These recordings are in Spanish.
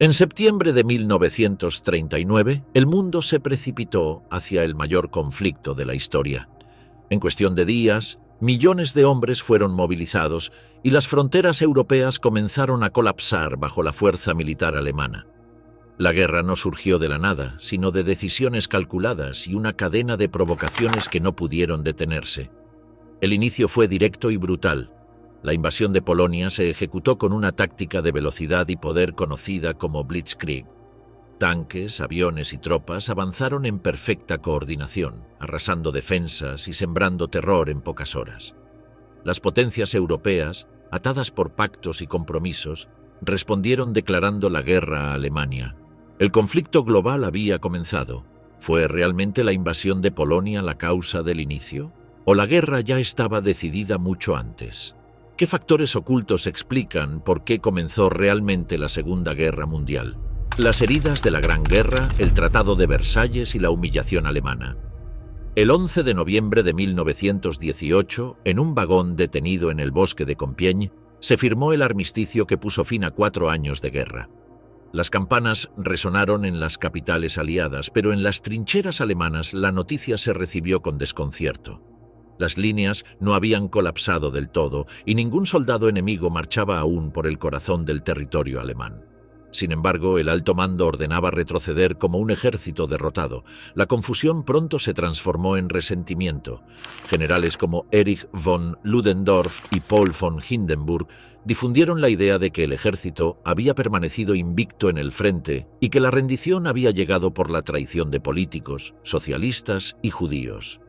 En septiembre de 1939, el mundo se precipitó hacia el mayor conflicto de la historia. En cuestión de días, millones de hombres fueron movilizados y las fronteras europeas comenzaron a colapsar bajo la fuerza militar alemana. La guerra no surgió de la nada, sino de decisiones calculadas y una cadena de provocaciones que no pudieron detenerse. El inicio fue directo y brutal. La invasión de Polonia se ejecutó con una táctica de velocidad y poder conocida como Blitzkrieg. Tanques, aviones y tropas avanzaron en perfecta coordinación, arrasando defensas y sembrando terror en pocas horas. Las potencias europeas, atadas por pactos y compromisos, respondieron declarando la guerra a Alemania. El conflicto global había comenzado. ¿Fue realmente la invasión de Polonia la causa del inicio? ¿O la guerra ya estaba decidida mucho antes? ¿Qué factores ocultos explican por qué comenzó realmente la Segunda Guerra Mundial? Las heridas de la Gran Guerra, el Tratado de Versalles y la humillación alemana. El 11 de noviembre de 1918, en un vagón detenido en el bosque de Compiègne, se firmó el armisticio que puso fin a 4 años de guerra. Las campanas resonaron en las capitales aliadas, pero en las trincheras alemanas la noticia se recibió con desconcierto. Las líneas no habían colapsado del todo y ningún soldado enemigo marchaba aún por el corazón del territorio alemán. Sin embargo, el alto mando ordenaba retroceder como un ejército derrotado. La confusión pronto se transformó en resentimiento. Generales como Erich von Ludendorff y Paul von Hindenburg difundieron la idea de que el ejército había permanecido invicto en el frente y que la rendición había llegado por la traición de políticos, socialistas y judíos.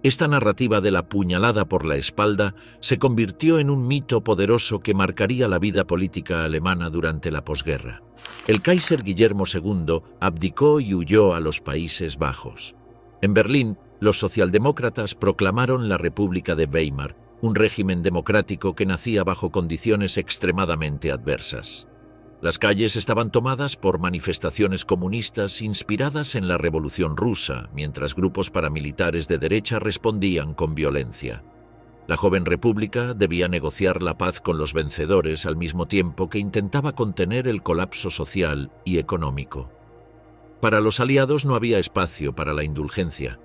Esta narrativa de la puñalada por la espalda se convirtió en un mito poderoso que marcaría la vida política alemana durante la posguerra. El Kaiser Guillermo II abdicó y huyó a los Países Bajos. En Berlín, los socialdemócratas proclamaron la República de Weimar, un régimen democrático que nacía bajo condiciones extremadamente adversas. Las calles estaban tomadas por manifestaciones comunistas inspiradas en la Revolución Rusa, mientras grupos paramilitares de derecha respondían con violencia. La joven república debía negociar la paz con los vencedores al mismo tiempo que intentaba contener el colapso social y económico. Para los aliados no había espacio para la indulgencia.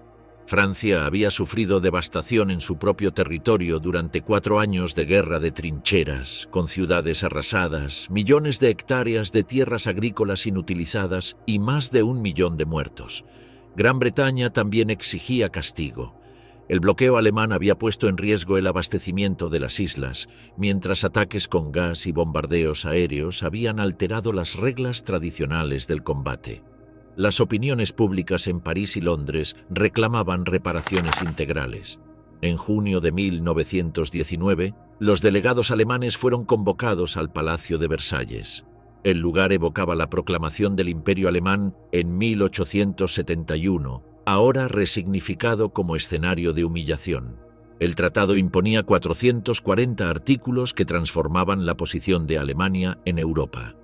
Francia había sufrido devastación en su propio territorio durante 4 años de guerra de trincheras, con ciudades arrasadas, millones de hectáreas de tierras agrícolas inutilizadas y más de 1 millón de muertos. Gran Bretaña también exigía castigo. El bloqueo alemán había puesto en riesgo el abastecimiento de las islas, mientras ataques con gas y bombardeos aéreos habían alterado las reglas tradicionales del combate. Las opiniones públicas en París y Londres reclamaban reparaciones integrales. En junio de 1919, los delegados alemanes fueron convocados al Palacio de Versalles. El lugar evocaba la proclamación del Imperio Alemán en 1871, ahora resignificado como escenario de humillación. El tratado imponía 440 artículos que transformaban la posición de Alemania en Europa.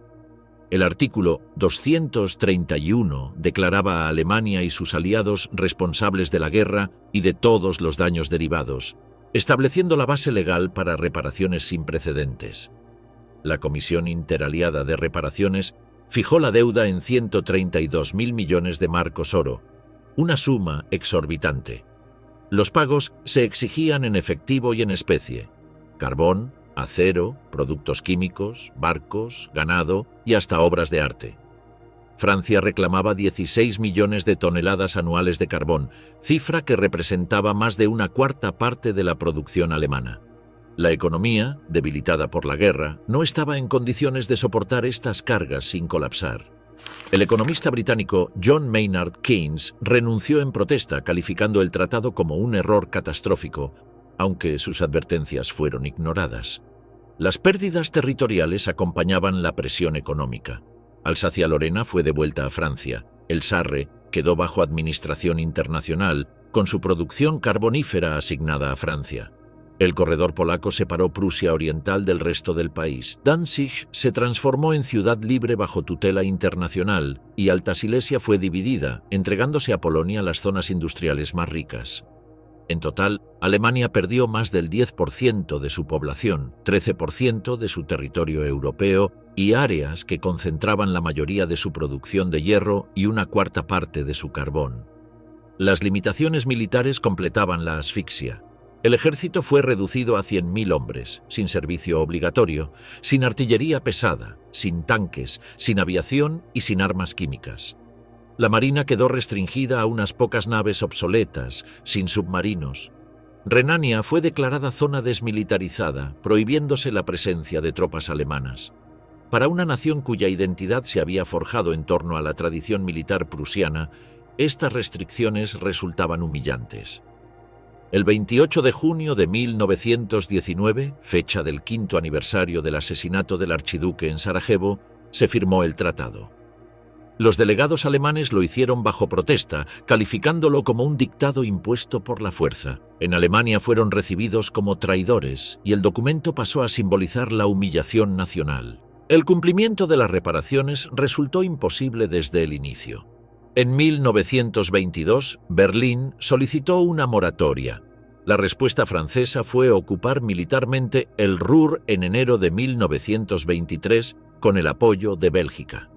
El artículo 231 declaraba a Alemania y sus aliados responsables de la guerra y de todos los daños derivados, estableciendo la base legal para reparaciones sin precedentes. La Comisión Interaliada de Reparaciones fijó la deuda en 132.000 millones de marcos oro, una suma exorbitante. Los pagos se exigían en efectivo y en especie: carbón, acero, productos químicos, barcos, ganado y hasta obras de arte. Francia reclamaba 16 millones de toneladas anuales de carbón, cifra que representaba más de 1/4 parte de la producción alemana. La economía, debilitada por la guerra, no estaba en condiciones de soportar estas cargas sin colapsar. El economista británico John Maynard Keynes renunció en protesta, calificando el tratado como un error catastrófico, aunque sus advertencias fueron ignoradas. Las pérdidas territoriales acompañaban la presión económica. Alsacia-Lorena fue devuelta a Francia. El Sarre quedó bajo administración internacional, con su producción carbonífera asignada a Francia. El corredor polaco separó Prusia Oriental del resto del país. Danzig se transformó en ciudad libre bajo tutela internacional y Alta Silesia fue dividida, entregándose a Polonia las zonas industriales más ricas. En total, Alemania perdió más del 10% de su población, 13% de su territorio europeo y áreas que concentraban la mayoría de su producción de hierro y una cuarta parte de su carbón. Las limitaciones militares completaban la asfixia. El ejército fue reducido a 100.000 hombres, sin servicio obligatorio, sin artillería pesada, sin tanques, sin aviación y sin armas químicas. La marina quedó restringida a unas pocas naves obsoletas, sin submarinos. Renania fue declarada zona desmilitarizada, prohibiéndose la presencia de tropas alemanas. Para una nación cuya identidad se había forjado en torno a la tradición militar prusiana, estas restricciones resultaban humillantes. El 28 de junio de 1919, fecha del 5º aniversario del asesinato del archiduque en Sarajevo, se firmó el tratado. Los delegados alemanes lo hicieron bajo protesta, calificándolo como un dictado impuesto por la fuerza. En Alemania fueron recibidos como traidores y el documento pasó a simbolizar la humillación nacional. El cumplimiento de las reparaciones resultó imposible desde el inicio. En 1922, Berlín solicitó una moratoria. La respuesta francesa fue ocupar militarmente el Ruhr en enero de 1923 con el apoyo de Bélgica.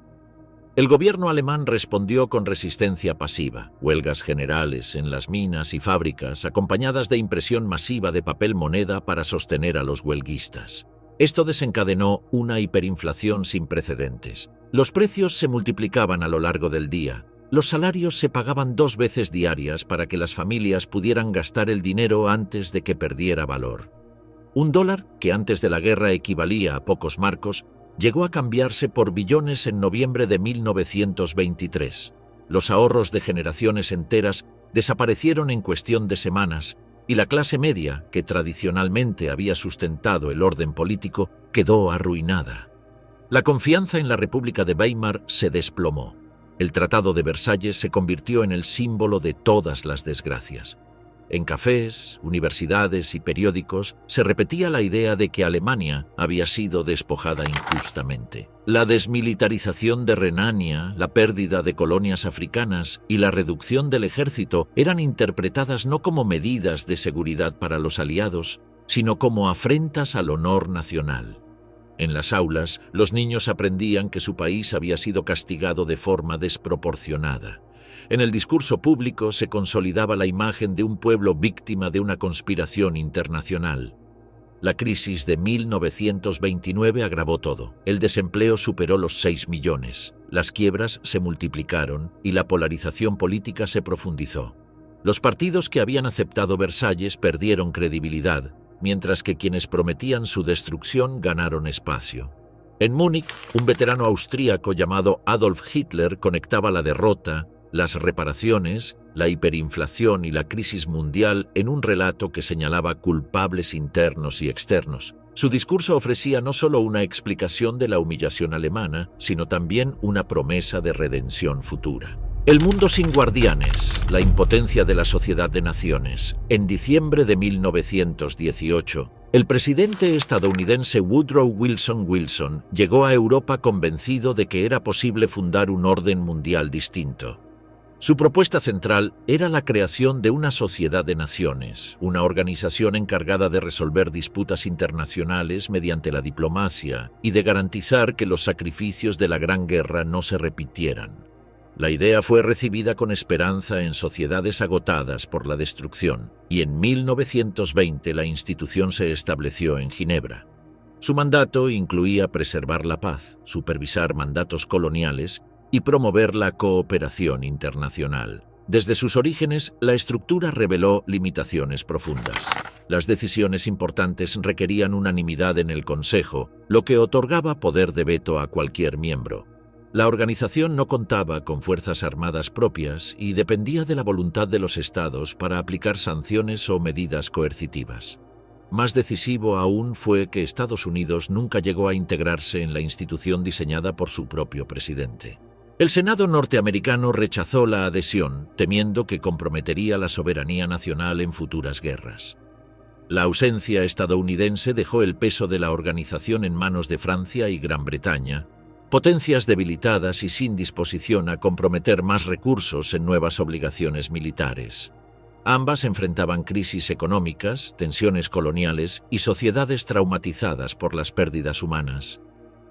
El gobierno alemán respondió con resistencia pasiva, huelgas generales en las minas y fábricas, acompañadas de impresión masiva de papel moneda para sostener a los huelguistas. Esto desencadenó una hiperinflación sin precedentes. Los precios se multiplicaban a lo largo del día. Los salarios se pagaban 2 veces diarias para que las familias pudieran gastar el dinero antes de que perdiera valor. $1, que antes de la guerra equivalía a pocos marcos, llegó a cambiarse por billones en noviembre de 1923. Los ahorros de generaciones enteras desaparecieron en cuestión de semanas y la clase media, que tradicionalmente había sustentado el orden político, quedó arruinada. La confianza en la República de Weimar se desplomó. El Tratado de Versalles se convirtió en el símbolo de todas las desgracias. En cafés, universidades y periódicos se repetía la idea de que Alemania había sido despojada injustamente. La desmilitarización de Renania, la pérdida de colonias africanas y la reducción del ejército eran interpretadas no como medidas de seguridad para los aliados, sino como afrentas al honor nacional. En las aulas, los niños aprendían que su país había sido castigado de forma desproporcionada. En el discurso público se consolidaba la imagen de un pueblo víctima de una conspiración internacional. La crisis de 1929 agravó todo. El desempleo superó los 6 millones. Las quiebras se multiplicaron y la polarización política se profundizó. Los partidos que habían aceptado Versalles perdieron credibilidad, mientras que quienes prometían su destrucción ganaron espacio. En Múnich, un veterano austríaco llamado Adolf Hitler conectaba la derrota, las reparaciones, la hiperinflación y la crisis mundial en un relato que señalaba culpables internos y externos. Su discurso ofrecía no solo una explicación de la humillación alemana, sino también una promesa de redención futura. El mundo sin guardianes, la impotencia de la sociedad de naciones. En diciembre de 1918, el presidente estadounidense Woodrow Wilson llegó a Europa convencido de que era posible fundar un orden mundial distinto. Su propuesta central era la creación de una sociedad de naciones, una organización encargada de resolver disputas internacionales mediante la diplomacia y de garantizar que los sacrificios de la Gran Guerra no se repitieran. La idea fue recibida con esperanza en sociedades agotadas por la destrucción, y en 1920 la institución se estableció en Ginebra. Su mandato incluía preservar la paz, supervisar mandatos coloniales y promover la cooperación internacional. Desde sus orígenes, la estructura reveló limitaciones profundas. Las decisiones importantes requerían unanimidad en el Consejo, lo que otorgaba poder de veto a cualquier miembro. La organización no contaba con fuerzas armadas propias y dependía de la voluntad de los estados para aplicar sanciones o medidas coercitivas. Más decisivo aún fue que Estados Unidos nunca llegó a integrarse en la institución diseñada por su propio presidente. El Senado norteamericano rechazó la adhesión, temiendo que comprometería la soberanía nacional en futuras guerras. La ausencia estadounidense dejó el peso de la organización en manos de Francia y Gran Bretaña, potencias debilitadas y sin disposición a comprometer más recursos en nuevas obligaciones militares. Ambas enfrentaban crisis económicas, tensiones coloniales y sociedades traumatizadas por las pérdidas humanas.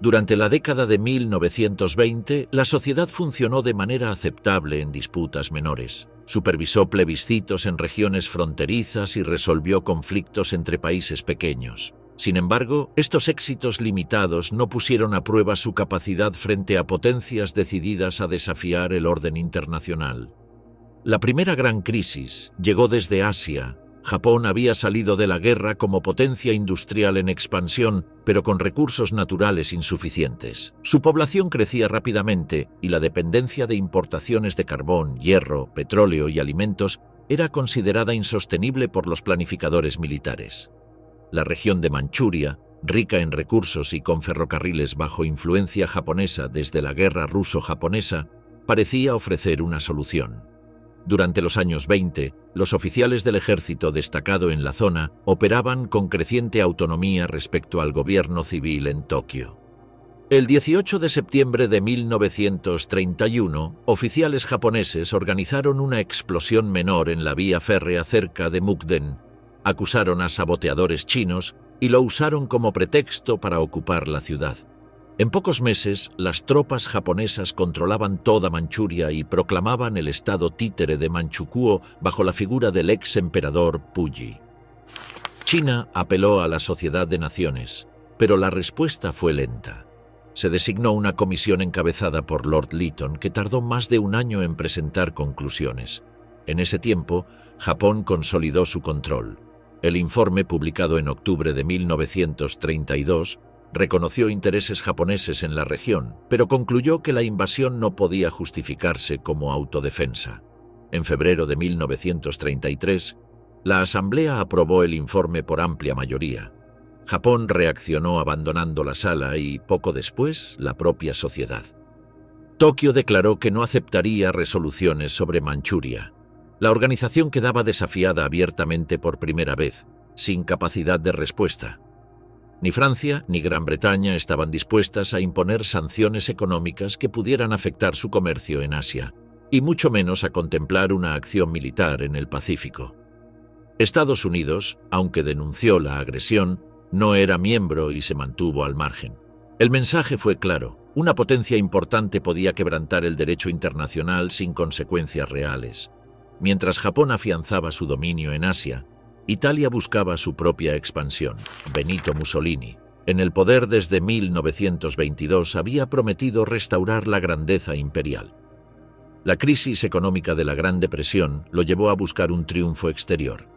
Durante la década de 1920, la sociedad funcionó de manera aceptable en disputas menores. Supervisó plebiscitos en regiones fronterizas y resolvió conflictos entre países pequeños. Sin embargo, estos éxitos limitados no pusieron a prueba su capacidad frente a potencias decididas a desafiar el orden internacional. La primera gran crisis llegó desde Asia. Japón había salido de la guerra como potencia industrial en expansión, pero con recursos naturales insuficientes. Su población crecía rápidamente y la dependencia de importaciones de carbón, hierro, petróleo y alimentos era considerada insostenible por los planificadores militares. La región de Manchuria, rica en recursos y con ferrocarriles bajo influencia japonesa desde la guerra ruso-japonesa, parecía ofrecer una solución. Durante los años 20, los oficiales del ejército destacado en la zona operaban con creciente autonomía respecto al gobierno civil en Tokio. El 18 de septiembre de 1931, oficiales japoneses organizaron una explosión menor en la vía férrea cerca de Mukden, acusaron a saboteadores chinos y lo usaron como pretexto para ocupar la ciudad. En pocos meses, las tropas japonesas controlaban toda Manchuria y proclamaban el estado títere de Manchukuo bajo la figura del ex emperador Puyi. China apeló a la Sociedad de Naciones, pero la respuesta fue lenta. Se designó una comisión encabezada por Lord Lytton que tardó más de un año en presentar conclusiones. En ese tiempo, Japón consolidó su control. El informe, publicado en octubre de 1932, reconoció intereses japoneses en la región, pero concluyó que la invasión no podía justificarse como autodefensa. En febrero de 1933, la Asamblea aprobó el informe por amplia mayoría. Japón reaccionó abandonando la sala y, poco después, la propia sociedad. Tokio declaró que no aceptaría resoluciones sobre Manchuria. La organización quedaba desafiada abiertamente por primera vez, sin capacidad de respuesta. Ni Francia ni Gran Bretaña estaban dispuestas a imponer sanciones económicas que pudieran afectar su comercio en Asia, y mucho menos a contemplar una acción militar en el Pacífico. Estados Unidos, aunque denunció la agresión, no era miembro y se mantuvo al margen. El mensaje fue claro: una potencia importante podía quebrantar el derecho internacional sin consecuencias reales. Mientras Japón afianzaba su dominio en Asia, Italia buscaba su propia expansión. Benito Mussolini, en el poder desde 1922, había prometido restaurar la grandeza imperial. La crisis económica de la Gran Depresión lo llevó a buscar un triunfo exterior.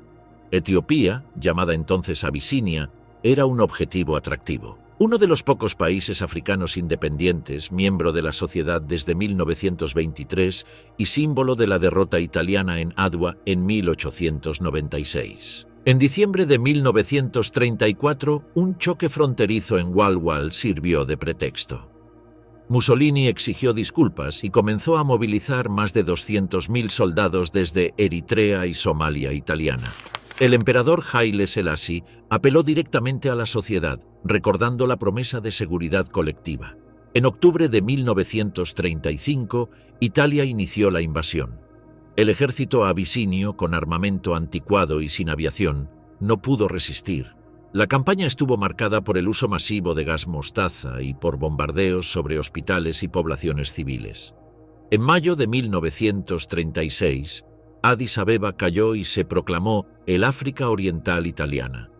Etiopía, llamada entonces Abisinia, era un objetivo atractivo. Uno de los pocos países africanos independientes, miembro de la sociedad desde 1923 y símbolo de la derrota italiana en Adwa en 1896. En diciembre de 1934, un choque fronterizo en Walwal sirvió de pretexto. Mussolini exigió disculpas y comenzó a movilizar más de 200.000 soldados desde Eritrea y Somalia italiana. El emperador Haile Selassie apeló directamente a la sociedad, recordando la promesa de seguridad colectiva. En octubre de 1935, Italia inició la invasión. El ejército abisinio, con armamento anticuado y sin aviación, no pudo resistir. La campaña estuvo marcada por el uso masivo de gas mostaza y por bombardeos sobre hospitales y poblaciones civiles. En mayo de 1936, Addis Abeba cayó y se proclamó el África Oriental Italiana.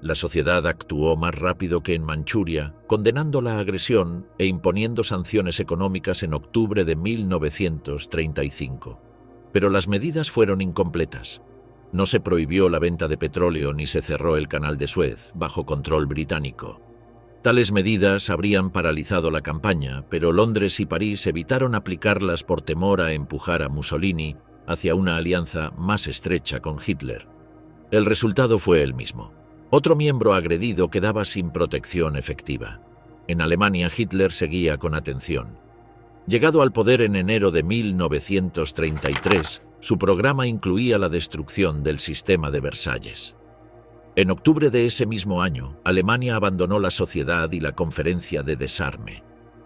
La sociedad actuó más rápido que en Manchuria, condenando la agresión e imponiendo sanciones económicas en octubre de 1935. Pero las medidas fueron incompletas. No se prohibió la venta de petróleo ni se cerró el Canal de Suez, bajo control británico. Tales medidas habrían paralizado la campaña, pero Londres y París evitaron aplicarlas por temor a empujar a Mussolini hacia una alianza más estrecha con Hitler. El resultado fue el mismo. Otro miembro agredido quedaba sin protección efectiva. En Alemania, Hitler seguía con atención. Llegado al poder en enero de 1933, su programa incluía la destrucción del sistema de Versalles. En octubre de ese mismo año, Alemania abandonó la sociedad y la conferencia de desarme.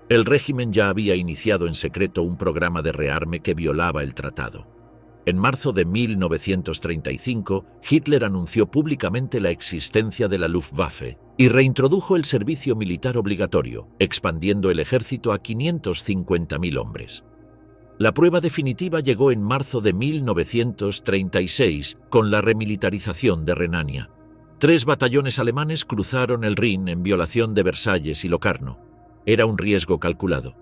El régimen ya había iniciado en secreto un programa de rearme que violaba el tratado. En marzo de 1935, Hitler anunció públicamente la existencia de la Luftwaffe y reintrodujo el servicio militar obligatorio, expandiendo el ejército a 550.000 hombres. La prueba definitiva llegó en marzo de 1936 con la remilitarización de Renania. 3 batallones alemanes cruzaron el Rin en violación de Versalles y Locarno. Era un riesgo calculado.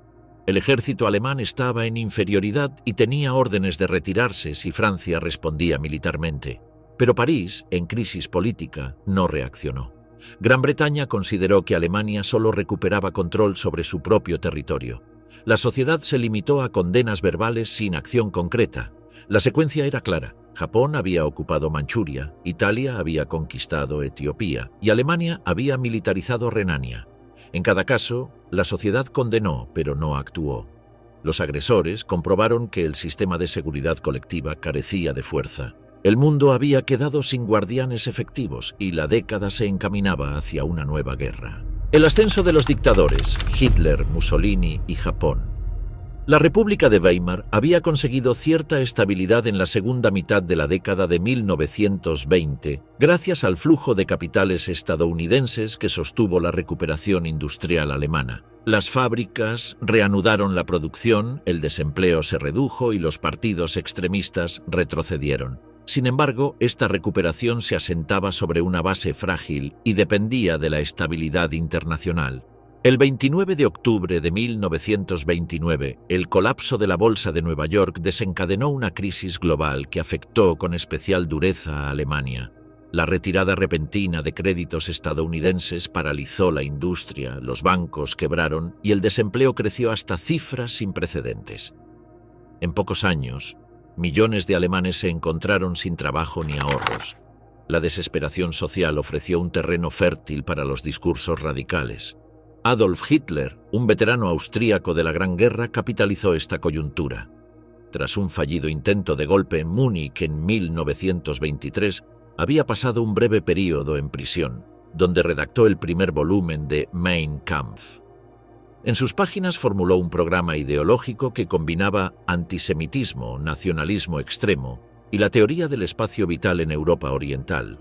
El ejército alemán estaba en inferioridad y tenía órdenes de retirarse si Francia respondía militarmente. Pero París, en crisis política, no reaccionó. Gran Bretaña consideró que Alemania solo recuperaba control sobre su propio territorio. La sociedad se limitó a condenas verbales sin acción concreta. La secuencia era clara. Japón había ocupado Manchuria, Italia había conquistado Etiopía y Alemania había militarizado Renania. En cada caso, la sociedad condenó, pero no actuó. Los agresores comprobaron que el sistema de seguridad colectiva carecía de fuerza. El mundo había quedado sin guardianes efectivos y la década se encaminaba hacia una nueva guerra. El ascenso de los dictadores, Hitler, Mussolini y Japón. La República de Weimar había conseguido cierta estabilidad en la segunda mitad de la década de 1920 gracias al flujo de capitales estadounidenses que sostuvo la recuperación industrial alemana. Las fábricas reanudaron la producción, el desempleo se redujo y los partidos extremistas retrocedieron. Sin embargo, esta recuperación se asentaba sobre una base frágil y dependía de la estabilidad internacional. El 29 de octubre de 1929, el colapso de la Bolsa de Nueva York desencadenó una crisis global que afectó con especial dureza a Alemania. La retirada repentina de créditos estadounidenses paralizó la industria, los bancos quebraron y el desempleo creció hasta cifras sin precedentes. En pocos años, millones de alemanes se encontraron sin trabajo ni ahorros. La desesperación social ofreció un terreno fértil para los discursos radicales. Adolf Hitler, un veterano austríaco de la Gran Guerra, capitalizó esta coyuntura. Tras un fallido intento de golpe en Múnich en 1923, había pasado un breve período en prisión, donde redactó el primer volumen de Mein Kampf. En sus páginas formuló un programa ideológico que combinaba antisemitismo, nacionalismo extremo y la teoría del espacio vital en Europa Oriental.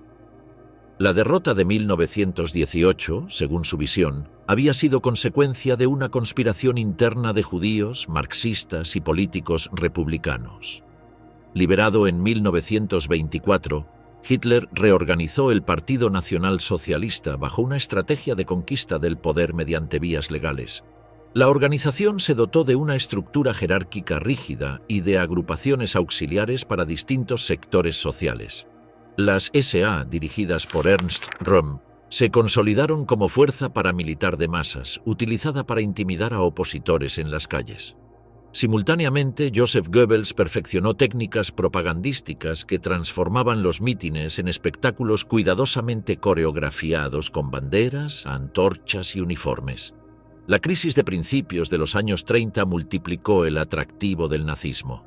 La derrota de 1918, según su visión, había sido consecuencia de una conspiración interna de judíos, marxistas y políticos republicanos. Liberado en 1924, Hitler reorganizó el Partido Nacional Socialista bajo una estrategia de conquista del poder mediante vías legales. La organización se dotó de una estructura jerárquica rígida y de agrupaciones auxiliares para distintos sectores sociales. Las SA, dirigidas por Ernst Röhm, se consolidaron como fuerza paramilitar de masas, utilizada para intimidar a opositores en las calles. Simultáneamente, Joseph Goebbels perfeccionó técnicas propagandísticas que transformaban los mítines en espectáculos cuidadosamente coreografiados con banderas, antorchas y uniformes. La crisis de principios de los años 30 multiplicó el atractivo del nazismo.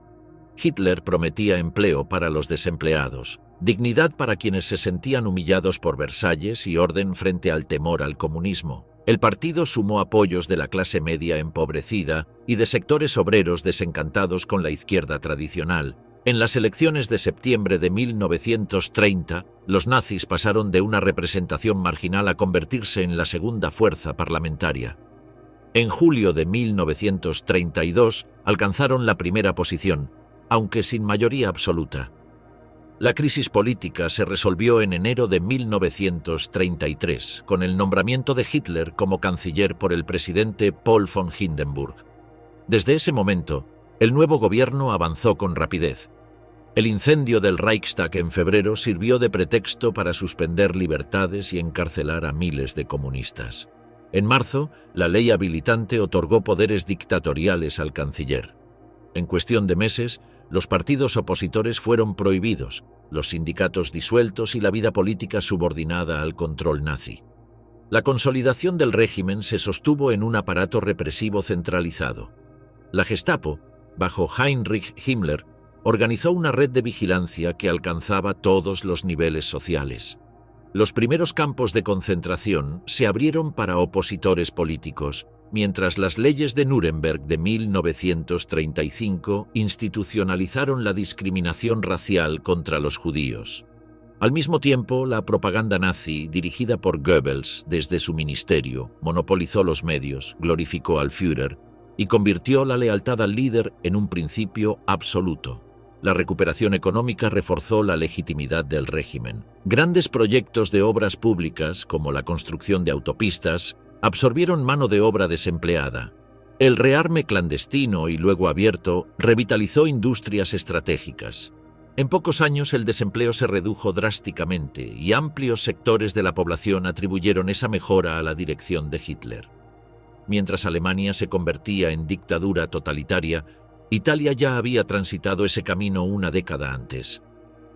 Hitler prometía empleo para los desempleados, dignidad para quienes se sentían humillados por Versalles y orden frente al temor al comunismo. El partido sumó apoyos de la clase media empobrecida y de sectores obreros desencantados con la izquierda tradicional. En las elecciones de septiembre de 1930, los nazis pasaron de una representación marginal a convertirse en la segunda fuerza parlamentaria. En julio de 1932 alcanzaron la primera posición, aunque sin mayoría absoluta. La crisis política se resolvió en enero de 1933, con el nombramiento de Hitler como canciller por el presidente Paul von Hindenburg. Desde ese momento, el nuevo gobierno avanzó con rapidez. El incendio del Reichstag en febrero sirvió de pretexto para suspender libertades y encarcelar a miles de comunistas. En marzo, la ley habilitante otorgó poderes dictatoriales al canciller. En cuestión de meses, los partidos opositores fueron prohibidos, los sindicatos disueltos y la vida política subordinada al control nazi. La consolidación del régimen se sostuvo en un aparato represivo centralizado. La Gestapo, bajo Heinrich Himmler, organizó una red de vigilancia que alcanzaba todos los niveles sociales. Los primeros campos de concentración se abrieron para opositores políticos, mientras las leyes de Nuremberg de 1935 institucionalizaron la discriminación racial contra los judíos. Al mismo tiempo, la propaganda nazi, dirigida por Goebbels desde su ministerio, monopolizó los medios, glorificó al Führer y convirtió la lealtad al líder en un principio absoluto. La recuperación económica reforzó la legitimidad del régimen. Grandes proyectos de obras públicas, como la construcción de autopistas, absorbieron mano de obra desempleada. El rearme clandestino y luego abierto revitalizó industrias estratégicas. En pocos años el desempleo se redujo drásticamente y amplios sectores de la población atribuyeron esa mejora a la dirección de Hitler. Mientras Alemania se convertía en dictadura totalitaria, Italia ya había transitado ese camino una década antes.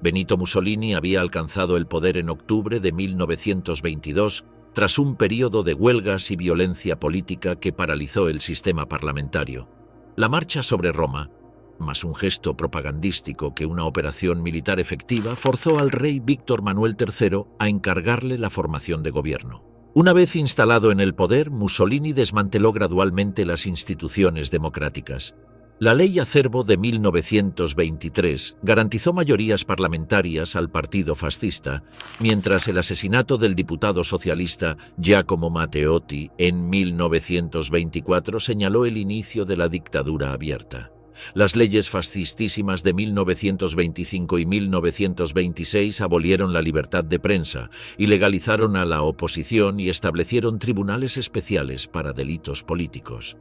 Benito Mussolini había alcanzado el poder en octubre de 1922 tras un período de huelgas y violencia política que paralizó el sistema parlamentario. La marcha sobre Roma, más un gesto propagandístico que una operación militar efectiva, forzó al rey Víctor Manuel III a encargarle la formación de gobierno. Una vez instalado en el poder, Mussolini desmanteló gradualmente las instituciones democráticas. La Ley Acerbo de 1923 garantizó mayorías parlamentarias al partido fascista, mientras el asesinato del diputado socialista Giacomo Matteotti en 1924 señaló el inicio de la dictadura abierta. Las leyes fascistísimas de 1925 y 1926 abolieron la libertad de prensa, ilegalizaron a la oposición y establecieron tribunales especiales para delitos políticos.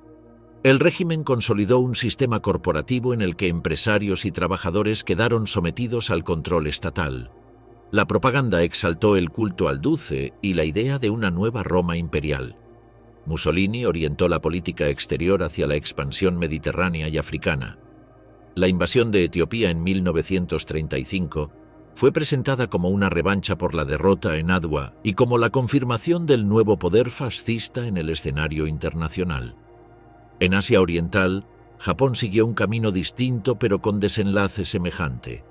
El régimen consolidó un sistema corporativo en el que empresarios y trabajadores quedaron sometidos al control estatal. La propaganda exaltó el culto al dulce y la idea de una nueva Roma imperial. Mussolini orientó la política exterior hacia la expansión mediterránea y africana. La invasión de Etiopía en 1935 fue presentada como una revancha por la derrota en Adwa y como la confirmación del nuevo poder fascista en el escenario internacional. En Asia Oriental, Japón siguió un camino distinto pero con desenlace semejante.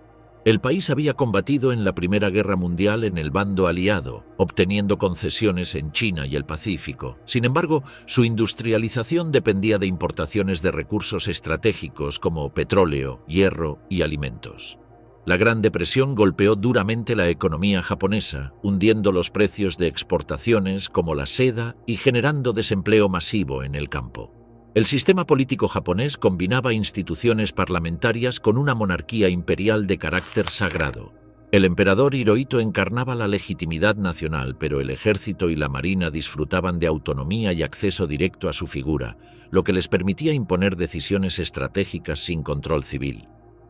El país había combatido en la Primera Guerra Mundial en el bando aliado, obteniendo concesiones en China y el Pacífico. Sin embargo, su industrialización dependía de importaciones de recursos estratégicos como petróleo, hierro y alimentos. La Gran Depresión golpeó duramente la economía japonesa, hundiendo los precios de exportaciones como la seda y generando desempleo masivo en el campo. El sistema político japonés combinaba instituciones parlamentarias con una monarquía imperial de carácter sagrado. El emperador Hirohito encarnaba la legitimidad nacional, pero el ejército y la marina disfrutaban de autonomía y acceso directo a su figura, lo que les permitía imponer decisiones estratégicas sin control civil.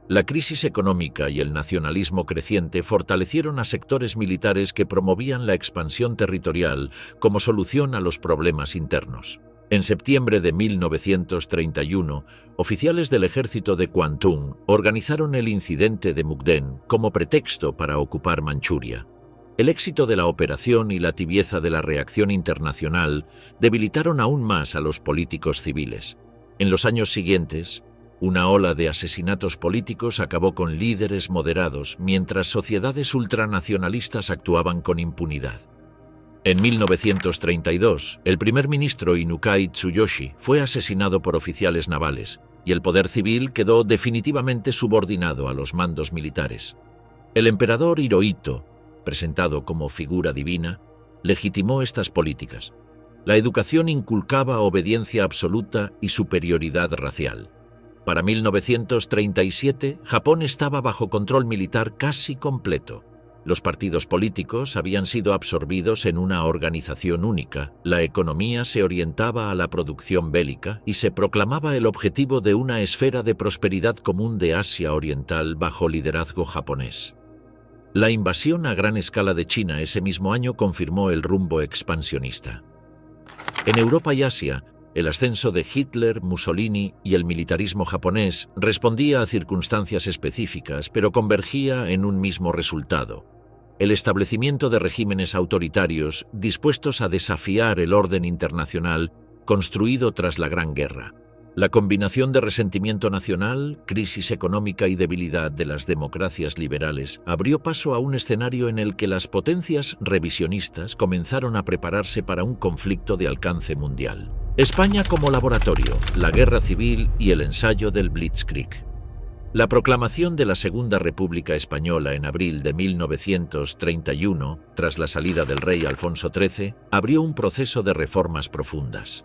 La crisis económica y el nacionalismo creciente fortalecieron a sectores militares que promovían la expansión territorial como solución a los problemas internos. En septiembre de 1931, oficiales del ejército de Kwantung organizaron el incidente de Mukden como pretexto para ocupar Manchuria. El éxito de la operación y la tibieza de la reacción internacional debilitaron aún más a los políticos civiles. En los años siguientes, una ola de asesinatos políticos acabó con líderes moderados, mientras sociedades ultranacionalistas actuaban con impunidad. En 1932, el primer ministro Inukai Tsuyoshi fue asesinado por oficiales navales y el poder civil quedó definitivamente subordinado a los mandos militares. El emperador Hirohito, presentado como figura divina, legitimó estas políticas. La educación inculcaba obediencia absoluta y superioridad racial. Para 1937, Japón estaba bajo control militar casi completo. Los partidos políticos habían sido absorbidos en una organización única, la economía se orientaba a la producción bélica y se proclamaba el objetivo de una esfera de prosperidad común de Asia Oriental bajo liderazgo japonés. La invasión a gran escala de China ese mismo año confirmó el rumbo expansionista. En Europa y Asia, el ascenso de Hitler, Mussolini y el militarismo japonés respondía a circunstancias específicas, pero convergía en un mismo resultado: el establecimiento de regímenes autoritarios dispuestos a desafiar el orden internacional construido tras la Gran Guerra. La combinación de resentimiento nacional, crisis económica y debilidad de las democracias liberales abrió paso a un escenario en el que las potencias revisionistas comenzaron a prepararse para un conflicto de alcance mundial. España como laboratorio, la guerra civil y el ensayo del Blitzkrieg. La proclamación de la Segunda República Española en abril de 1931, tras la salida del rey Alfonso XIII, abrió un proceso de reformas profundas.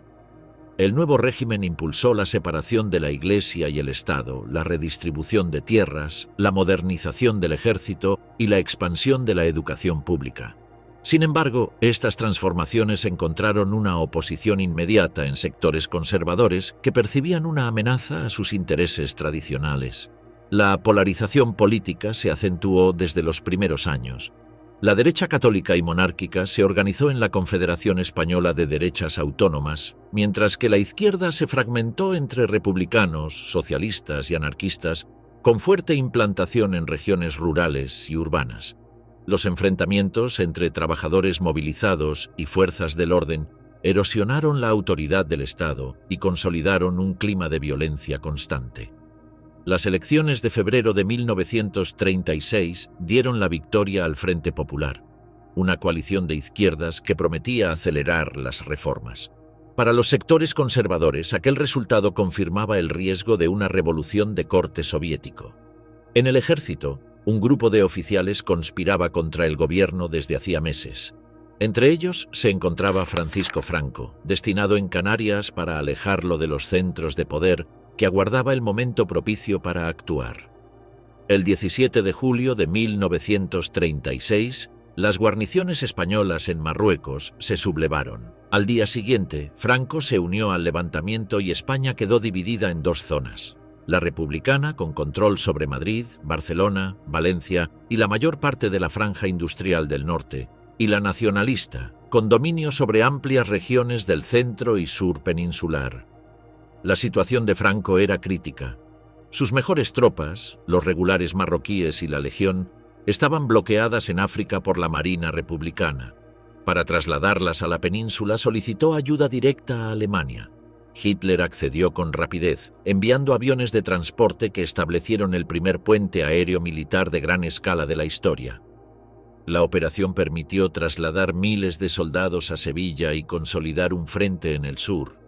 El nuevo régimen impulsó la separación de la Iglesia y el Estado, la redistribución de tierras, la modernización del ejército y la expansión de la educación pública. Sin embargo, estas transformaciones encontraron una oposición inmediata en sectores conservadores que percibían una amenaza a sus intereses tradicionales. La polarización política se acentuó desde los primeros años. La derecha católica y monárquica se organizó en la Confederación Española de Derechas Autónomas, mientras que la izquierda se fragmentó entre republicanos, socialistas y anarquistas, con fuerte implantación en regiones rurales y urbanas. Los enfrentamientos entre trabajadores movilizados y fuerzas del orden erosionaron la autoridad del Estado y consolidaron un clima de violencia constante. Las elecciones de febrero de 1936 dieron la victoria al Frente Popular, una coalición de izquierdas que prometía acelerar las reformas. Para los sectores conservadores, aquel resultado confirmaba el riesgo de una revolución de corte soviético. En el ejército, un grupo de oficiales conspiraba contra el gobierno desde hacía meses. Entre ellos se encontraba Francisco Franco, destinado en Canarias para alejarlo de los centros de poder que aguardaba el momento propicio para actuar. El 17 de julio de 1936, las guarniciones españolas en Marruecos se sublevaron. Al día siguiente, Franco se unió al levantamiento y España quedó dividida en dos zonas: la republicana, con control sobre Madrid, Barcelona, Valencia y la mayor parte de la franja industrial del norte, y la nacionalista, con dominio sobre amplias regiones del centro y sur peninsular. La situación de Franco era crítica. Sus mejores tropas, los regulares marroquíes y la Legión, estaban bloqueadas en África por la Marina republicana. Para trasladarlas a la península solicitó ayuda directa a Alemania. Hitler accedió con rapidez, enviando aviones de transporte que establecieron el primer puente aéreo militar de gran escala de la historia. La operación permitió trasladar miles de soldados a Sevilla y consolidar un frente en el sur.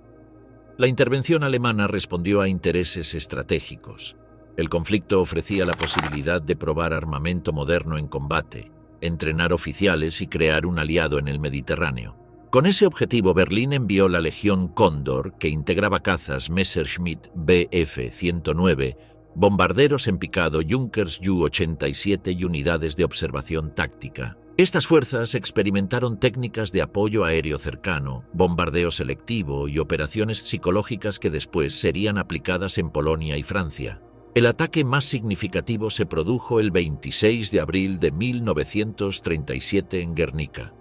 La intervención alemana respondió a intereses estratégicos. El conflicto ofrecía la posibilidad de probar armamento moderno en combate, entrenar oficiales y crear un aliado en el Mediterráneo. Con ese objetivo, Berlín envió la Legión Cóndor, que integraba cazas Messerschmitt Bf-109, bombarderos en picado Junkers Ju-87 y unidades de observación táctica. Estas fuerzas experimentaron técnicas de apoyo aéreo cercano, bombardeo selectivo y operaciones psicológicas que después serían aplicadas en Polonia y Francia. El ataque más significativo se produjo el 26 de abril de 1937 en Guernica.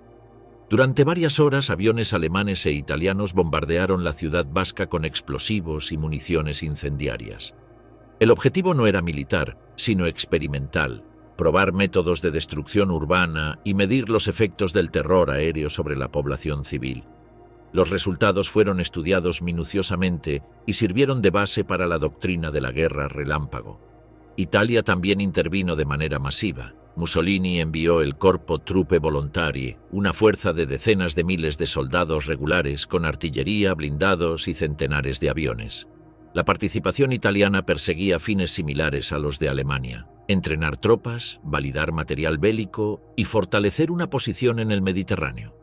Durante varias horas, aviones alemanes e italianos bombardearon la ciudad vasca con explosivos y municiones incendiarias. El objetivo no era militar, sino experimental: probar métodos de destrucción urbana y medir los efectos del terror aéreo sobre la población civil. Los resultados fueron estudiados minuciosamente y sirvieron de base para la doctrina de la guerra relámpago. Italia también intervino de manera masiva. Mussolini envió el Corpo Truppe Volontarie, una fuerza de decenas de miles de soldados regulares con artillería, blindados y centenares de aviones. La participación italiana perseguía fines similares a los de Alemania: entrenar tropas, validar material bélico y fortalecer una posición en el Mediterráneo.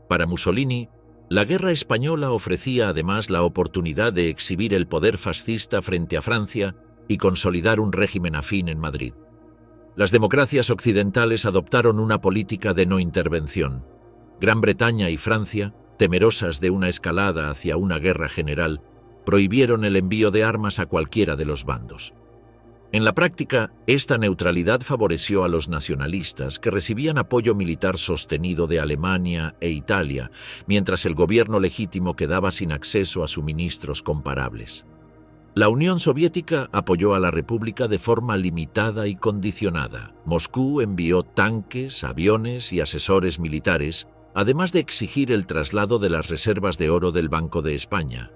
Para Mussolini, la guerra española ofrecía además la oportunidad de exhibir el poder fascista frente a Francia y consolidar un régimen afín en Madrid. Las democracias occidentales adoptaron una política de no intervención. Gran Bretaña y Francia, temerosas de una escalada hacia una guerra general, prohibieron el envío de armas a cualquiera de los bandos. En la práctica, esta neutralidad favoreció a los nacionalistas, que recibían apoyo militar sostenido de Alemania e Italia, mientras el gobierno legítimo quedaba sin acceso a suministros comparables. La Unión Soviética apoyó a la República de forma limitada y condicionada. Moscú envió tanques, aviones y asesores militares, además de exigir el traslado de las reservas de oro del Banco de España.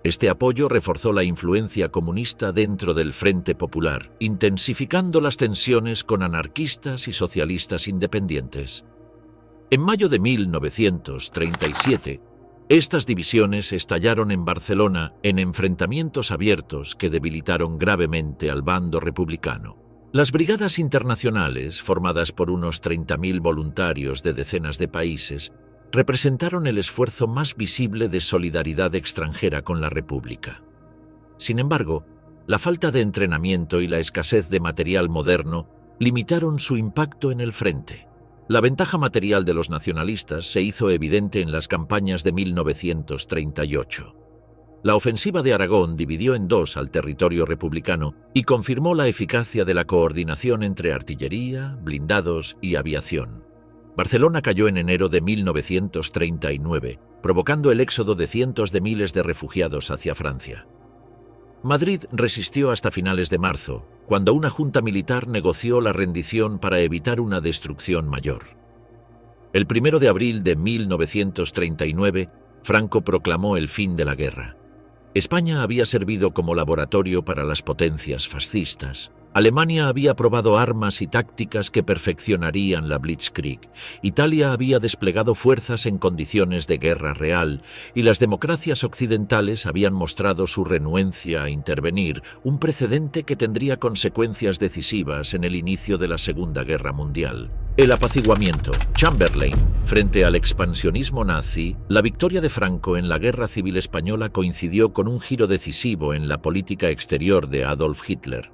Este apoyo reforzó la influencia comunista dentro del Frente Popular, intensificando las tensiones con anarquistas y socialistas independientes. En mayo de 1937, Estas divisiones estallaron en Barcelona en enfrentamientos abiertos que debilitaron gravemente al bando republicano. Las brigadas internacionales, formadas por unos 30.000 voluntarios de decenas de países, representaron el esfuerzo más visible de solidaridad extranjera con la República. Sin embargo, la falta de entrenamiento y la escasez de material moderno limitaron su impacto en el frente. La ventaja material de los nacionalistas se hizo evidente en las campañas de 1938. La ofensiva de Aragón dividió en dos al territorio republicano y confirmó la eficacia de la coordinación entre artillería, blindados y aviación. Barcelona cayó en enero de 1939, provocando el éxodo de cientos de miles de refugiados hacia Francia. Madrid resistió hasta finales de marzo, cuando una junta militar negoció la rendición para evitar una destrucción mayor. El 1 de abril de 1939, Franco proclamó el fin de la guerra. España había servido como laboratorio para las potencias fascistas. Alemania había probado armas y tácticas que perfeccionarían la Blitzkrieg. Italia había desplegado fuerzas en condiciones de guerra real, y las democracias occidentales habían mostrado su renuencia a intervenir, un precedente que tendría consecuencias decisivas en el inicio de la Segunda Guerra Mundial. El apaciguamiento. Chamberlain. Frente al expansionismo nazi, la victoria de Franco en la Guerra Civil Española coincidió con un giro decisivo en la política exterior de Adolf Hitler.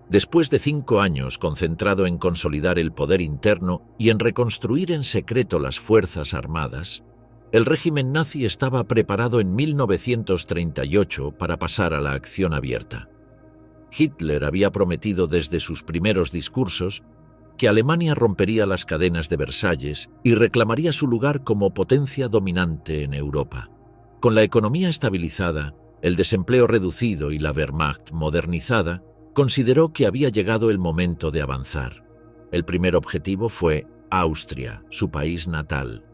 Después de 5 años concentrado en consolidar el poder interno y en reconstruir en secreto las fuerzas armadas, el régimen nazi estaba preparado en 1938 para pasar a la acción abierta. Hitler había prometido desde sus primeros discursos que Alemania rompería las cadenas de Versalles y reclamaría su lugar como potencia dominante en Europa. Con la economía estabilizada, el desempleo reducido y la Wehrmacht modernizada, consideró que había llegado el momento de avanzar. El primer objetivo fue Austria, su país natal.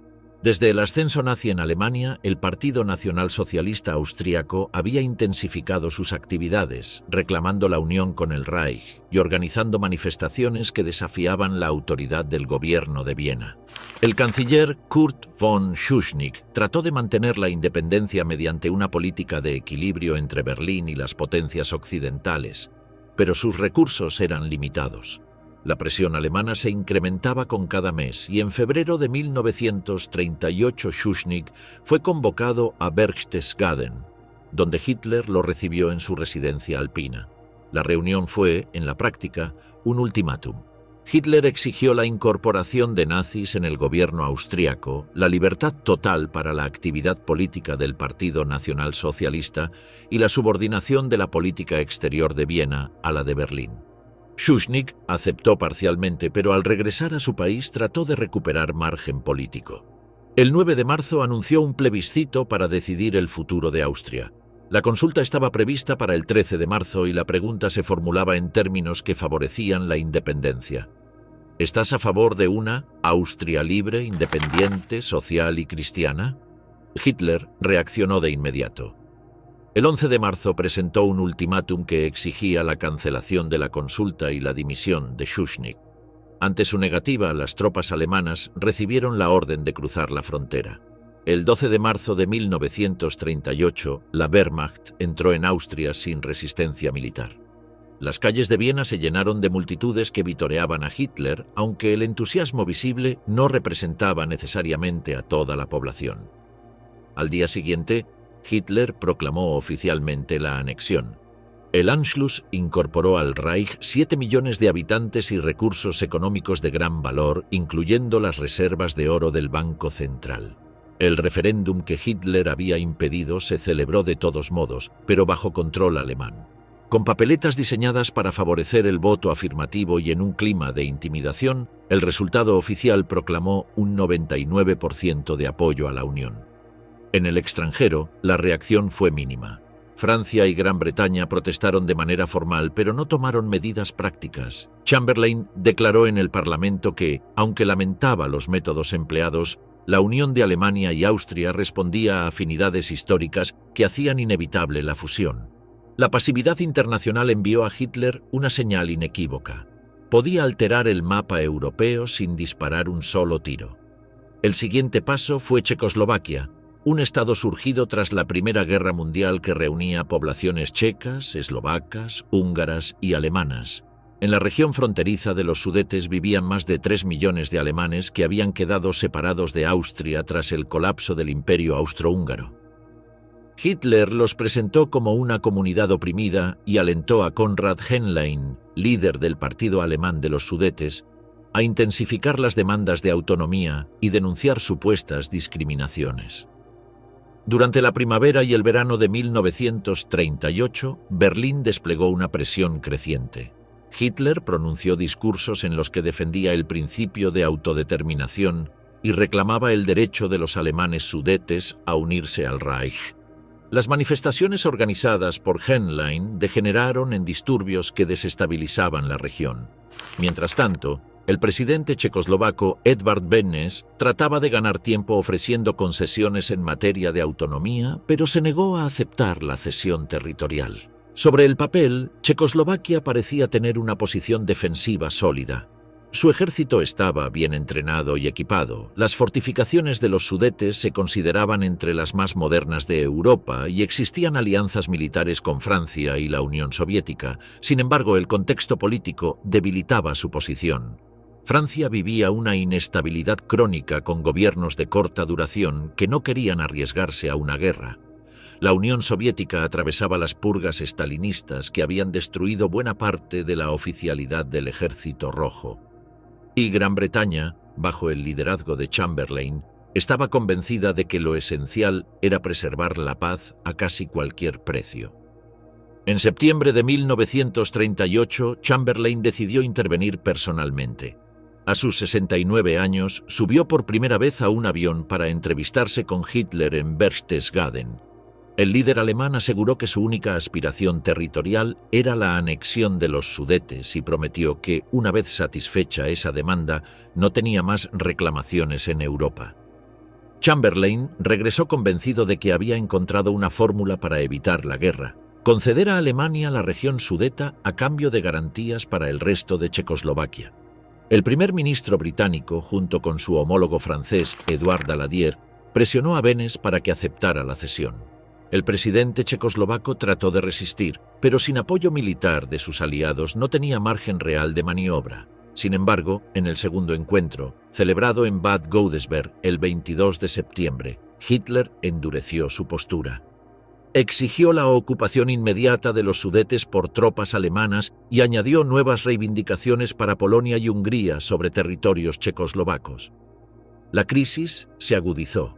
Desde el ascenso nazi en Alemania, el Partido Nacional Socialista Austríaco había intensificado sus actividades, reclamando la unión con el Reich y organizando manifestaciones que desafiaban la autoridad del gobierno de Viena. El canciller Kurt von Schuschnigg trató de mantener la independencia mediante una política de equilibrio entre Berlín y las potencias occidentales, pero sus recursos eran limitados. La presión alemana se incrementaba con cada mes y en febrero de 1938 Schuschnigg fue convocado a Berchtesgaden, donde Hitler lo recibió en su residencia alpina. La reunión fue, en la práctica, un ultimátum. Hitler exigió la incorporación de nazis en el gobierno austríaco, la libertad total para la actividad política del Partido Nacional Socialista y la subordinación de la política exterior de Viena a la de Berlín. Schuschnigg aceptó parcialmente, pero al regresar a su país trató de recuperar margen político. El 9 de marzo anunció un plebiscito para decidir el futuro de Austria. La consulta estaba prevista para el 13 de marzo y la pregunta se formulaba en términos que favorecían la independencia. ¿Estás a favor de una Austria libre, independiente, social y cristiana? Hitler reaccionó de inmediato. El 11 de marzo presentó un ultimátum que exigía la cancelación de la consulta y la dimisión de Schuschnigg. Ante su negativa, las tropas alemanas recibieron la orden de cruzar la frontera. El 12 de marzo de 1938, la Wehrmacht entró en Austria sin resistencia militar. Las calles de Viena se llenaron de multitudes que vitoreaban a Hitler, aunque el entusiasmo visible no representaba necesariamente a toda la población. Al día siguiente, Hitler proclamó oficialmente la anexión. El Anschluss incorporó al Reich 7 millones de habitantes y recursos económicos de gran valor, incluyendo las reservas de oro del Banco Central. El referéndum que Hitler había impedido se celebró de todos modos, pero bajo control alemán. Con papeletas diseñadas para favorecer el voto afirmativo y en un clima de intimidación, el resultado oficial proclamó un 99% de apoyo a la Unión. En el extranjero, la reacción fue mínima. Francia y Gran Bretaña protestaron de manera formal, pero no tomaron medidas prácticas. Chamberlain declaró en el Parlamento que, aunque lamentaba los métodos empleados, la unión de Alemania y Austria respondía a afinidades históricas que hacían inevitable la fusión. La pasividad internacional envió a Hitler una señal inequívoca. Podía alterar el mapa europeo sin disparar un solo tiro. El siguiente paso fue Checoslovaquia, un estado surgido tras la Primera Guerra Mundial que reunía poblaciones checas, eslovacas, húngaras y alemanas. En la región fronteriza de los Sudetes vivían más de 3 millones de alemanes que habían quedado separados de Austria tras el colapso del Imperio austrohúngaro. Hitler los presentó como una comunidad oprimida y alentó a Konrad Henlein, líder del Partido Alemán de los Sudetes, a intensificar las demandas de autonomía y denunciar supuestas discriminaciones. Durante la primavera y el verano de 1938, Berlín desplegó una presión creciente. Hitler pronunció discursos en los que defendía el principio de autodeterminación y reclamaba el derecho de los alemanes sudetes a unirse al Reich. Las manifestaciones organizadas por Henlein degeneraron en disturbios que desestabilizaban la región. Mientras tanto, el presidente checoslovaco Edvard Benes trataba de ganar tiempo ofreciendo concesiones en materia de autonomía, pero se negó a aceptar la cesión territorial. Sobre el papel, Checoslovaquia parecía tener una posición defensiva sólida. Su ejército estaba bien entrenado y equipado. Las fortificaciones de los Sudetes se consideraban entre las más modernas de Europa y existían alianzas militares con Francia y la Unión Soviética. Sin embargo, el contexto político debilitaba su posición. Francia vivía una inestabilidad crónica con gobiernos de corta duración que no querían arriesgarse a una guerra. La Unión Soviética atravesaba las purgas estalinistas que habían destruido buena parte de la oficialidad del Ejército Rojo. Y Gran Bretaña, bajo el liderazgo de Chamberlain, estaba convencida de que lo esencial era preservar la paz a casi cualquier precio. En septiembre de 1938, Chamberlain decidió intervenir personalmente. A sus 69 años, subió por primera vez a un avión para entrevistarse con Hitler en Berchtesgaden. El líder alemán aseguró que su única aspiración territorial era la anexión de los Sudetes y prometió que, una vez satisfecha esa demanda, no tenía más reclamaciones en Europa. Chamberlain regresó convencido de que había encontrado una fórmula para evitar la guerra: conceder a Alemania la región sudeta a cambio de garantías para el resto de Checoslovaquia. El primer ministro británico, junto con su homólogo francés, Édouard Daladier, presionó a Benes para que aceptara la cesión. El presidente checoslovaco trató de resistir, pero sin apoyo militar de sus aliados no tenía margen real de maniobra. Sin embargo, en el segundo encuentro, celebrado en Bad Godesberg el 22 de septiembre, Hitler endureció su postura. Exigió la ocupación inmediata de los Sudetes por tropas alemanas y añadió nuevas reivindicaciones para Polonia y Hungría sobre territorios checoslovacos. La crisis se agudizó.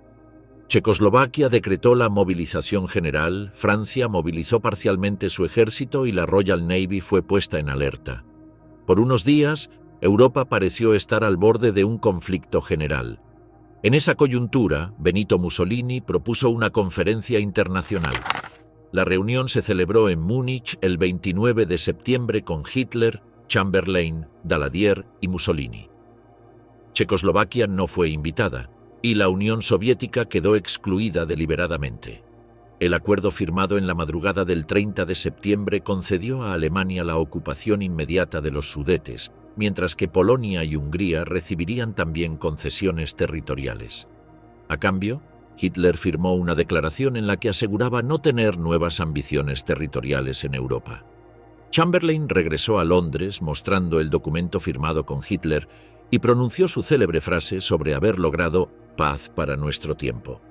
Checoslovaquia decretó la movilización general, Francia movilizó parcialmente su ejército y la Royal Navy fue puesta en alerta. Por unos días, Europa pareció estar al borde de un conflicto general. En esa coyuntura, Benito Mussolini propuso una conferencia internacional. La reunión se celebró en Múnich el 29 de septiembre con Hitler, Chamberlain, Daladier y Mussolini. Checoslovaquia no fue invitada, y la Unión Soviética quedó excluida deliberadamente. El acuerdo firmado en la madrugada del 30 de septiembre concedió a Alemania la ocupación inmediata de los Sudetes, mientras que Polonia y Hungría recibirían también concesiones territoriales. A cambio, Hitler firmó una declaración en la que aseguraba no tener nuevas ambiciones territoriales en Europa. Chamberlain regresó a Londres mostrando el documento firmado con Hitler y pronunció su célebre frase sobre haber logrado paz para nuestro tiempo.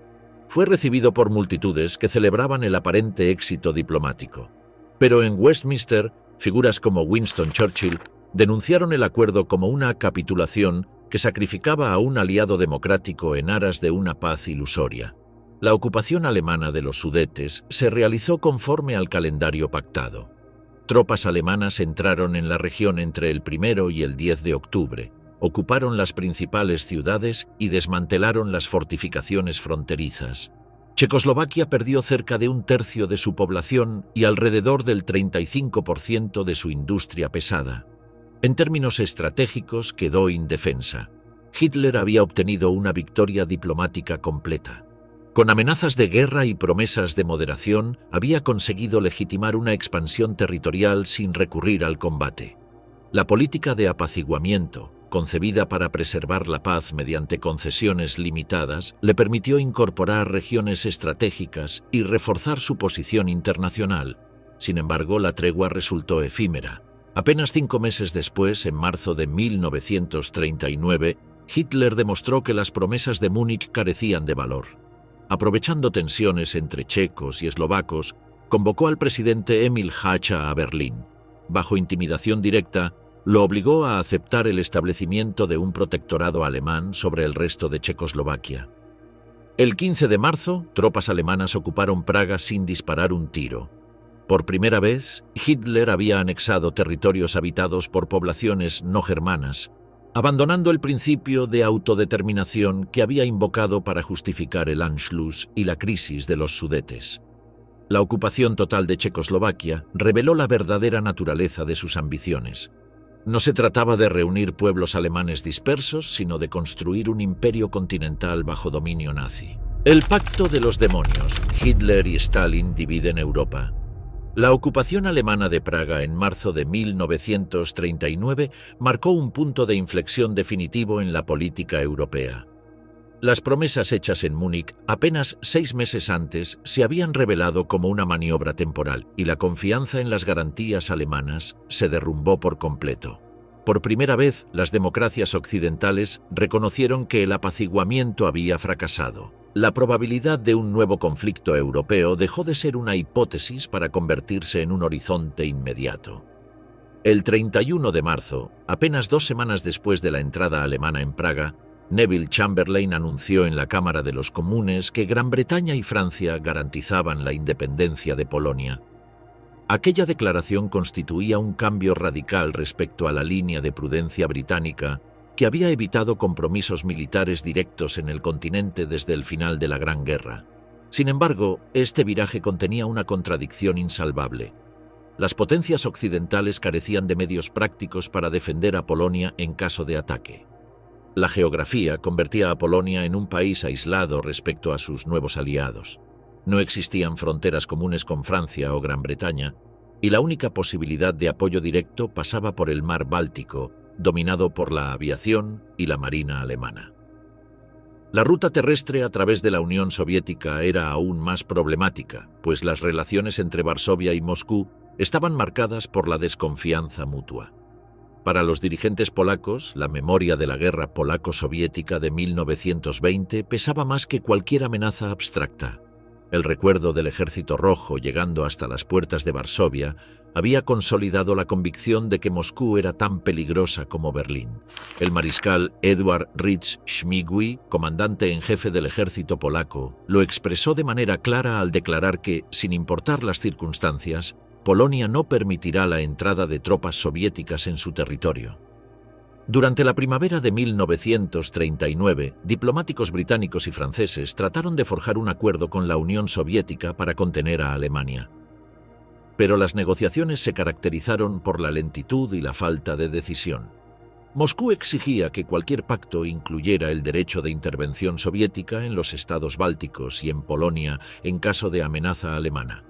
Fue recibido por multitudes que celebraban el aparente éxito diplomático. Pero en Westminster, figuras como Winston Churchill denunciaron el acuerdo como una capitulación que sacrificaba a un aliado democrático en aras de una paz ilusoria. La ocupación alemana de los Sudetes se realizó conforme al calendario pactado. Tropas alemanas entraron en la región entre el 1 y el 10 de octubre, ocuparon las principales ciudades y desmantelaron las fortificaciones fronterizas. Checoslovaquia perdió cerca de un tercio de su población y alrededor del 35% de su industria pesada. En términos estratégicos, quedó indefensa. Hitler había obtenido una victoria diplomática completa. Con amenazas de guerra y promesas de moderación, había conseguido legitimar una expansión territorial sin recurrir al combate. La política de apaciguamiento, concebida para preservar la paz mediante concesiones limitadas, le permitió incorporar regiones estratégicas y reforzar su posición internacional. Sin embargo, la tregua resultó efímera. Apenas 5 meses después, en marzo de 1939, Hitler demostró que las promesas de Múnich carecían de valor. Aprovechando tensiones entre checos y eslovacos, convocó al presidente Emil Hácha a Berlín. Bajo intimidación directa, lo obligó a aceptar el establecimiento de un protectorado alemán sobre el resto de Checoslovaquia. El 15 de marzo, tropas alemanas ocuparon Praga sin disparar un tiro. Por primera vez, Hitler había anexado territorios habitados por poblaciones no germanas, abandonando el principio de autodeterminación que había invocado para justificar el Anschluss y la crisis de los Sudetes. La ocupación total de Checoslovaquia reveló la verdadera naturaleza de sus ambiciones. No se trataba de reunir pueblos alemanes dispersos, sino de construir un imperio continental bajo dominio nazi. El pacto de los demonios. Hitler y Stalin dividen Europa. La ocupación alemana de Praga en marzo de 1939 marcó un punto de inflexión definitivo en la política europea. Las promesas hechas en Múnich apenas 6 meses antes se habían revelado como una maniobra temporal y la confianza en las garantías alemanas se derrumbó por completo. Por primera vez, las democracias occidentales reconocieron que el apaciguamiento había fracasado. La probabilidad de un nuevo conflicto europeo dejó de ser una hipótesis para convertirse en un horizonte inmediato. El 31 de marzo, apenas 2 semanas después de la entrada alemana en Praga, Neville Chamberlain anunció en la Cámara de los Comunes que Gran Bretaña y Francia garantizaban la independencia de Polonia. Aquella declaración constituía un cambio radical respecto a la línea de prudencia británica que había evitado compromisos militares directos en el continente desde el final de la Gran Guerra. Sin embargo, este viraje contenía una contradicción insalvable. Las potencias occidentales carecían de medios prácticos para defender a Polonia en caso de ataque. La geografía convertía a Polonia en un país aislado respecto a sus nuevos aliados. No existían fronteras comunes con Francia o Gran Bretaña, y la única posibilidad de apoyo directo pasaba por el mar Báltico, dominado por la aviación y la marina alemana. La ruta terrestre a través de la Unión Soviética era aún más problemática, pues las relaciones entre Varsovia y Moscú estaban marcadas por la desconfianza mutua. Para los dirigentes polacos, la memoria de la guerra polaco-soviética de 1920 pesaba más que cualquier amenaza abstracta. El recuerdo del Ejército Rojo llegando hasta las puertas de Varsovia había consolidado la convicción de que Moscú era tan peligrosa como Berlín. El mariscal Edward Rydz-Śmigły, comandante en jefe del ejército polaco, lo expresó de manera clara al declarar que, sin importar las circunstancias, Polonia no permitirá la entrada de tropas soviéticas en su territorio. Durante la primavera de 1939, diplomáticos británicos y franceses trataron de forjar un acuerdo con la Unión Soviética para contener a Alemania. Pero las negociaciones se caracterizaron por la lentitud y la falta de decisión. Moscú exigía que cualquier pacto incluyera el derecho de intervención soviética en los estados bálticos y en Polonia en caso de amenaza alemana.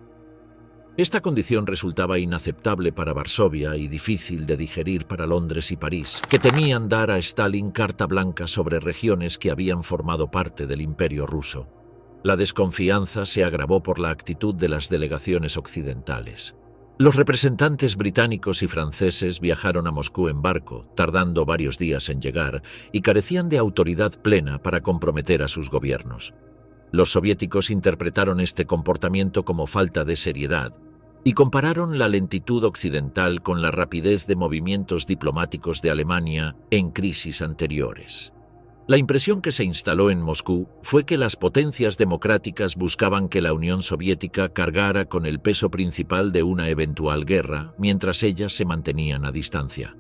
Esta condición resultaba inaceptable para Varsovia y difícil de digerir para Londres y París, que temían dar a Stalin carta blanca sobre regiones que habían formado parte del Imperio ruso. La desconfianza se agravó por la actitud de las delegaciones occidentales. Los representantes británicos y franceses viajaron a Moscú en barco, tardando varios días en llegar, y carecían de autoridad plena para comprometer a sus gobiernos. Los soviéticos interpretaron este comportamiento como falta de seriedad y compararon la lentitud occidental con la rapidez de movimientos diplomáticos de Alemania en crisis anteriores. La impresión que se instaló en Moscú fue que las potencias democráticas buscaban que la Unión Soviética cargara con el peso principal de una eventual guerra, mientras ellas se mantenían a distancia.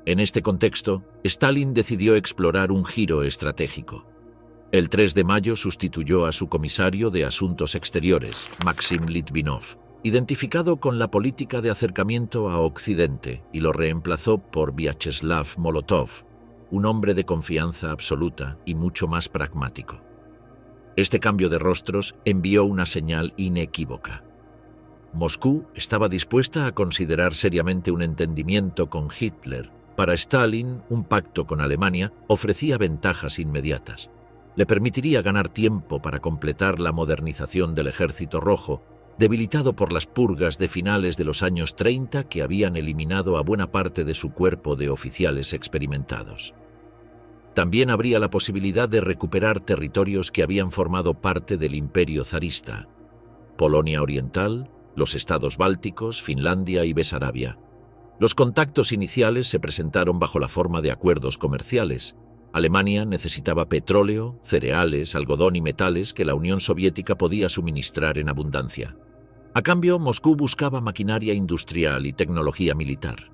En este contexto, Stalin decidió explorar un giro estratégico. El 3 de mayo sustituyó a su comisario de Asuntos Exteriores, Maxim Litvinov, identificado con la política de acercamiento a Occidente, y lo reemplazó por Vyacheslav Molotov, un hombre de confianza absoluta y mucho más pragmático. Este cambio de rostros envió una señal inequívoca. Moscú estaba dispuesta a considerar seriamente un entendimiento con Hitler Para Stalin, un pacto con Alemania ofrecía ventajas inmediatas. Le permitiría ganar tiempo para completar la modernización del Ejército Rojo, debilitado por las purgas de finales de los años 30 que habían eliminado a buena parte de su cuerpo de oficiales experimentados. También habría la posibilidad de recuperar territorios que habían formado parte del Imperio zarista: Polonia Oriental, los estados bálticos, Finlandia y Besarabia. Los contactos iniciales se presentaron bajo la forma de acuerdos comerciales. Alemania necesitaba petróleo, cereales, algodón y metales que la Unión Soviética podía suministrar en abundancia. A cambio, Moscú buscaba maquinaria industrial y tecnología militar.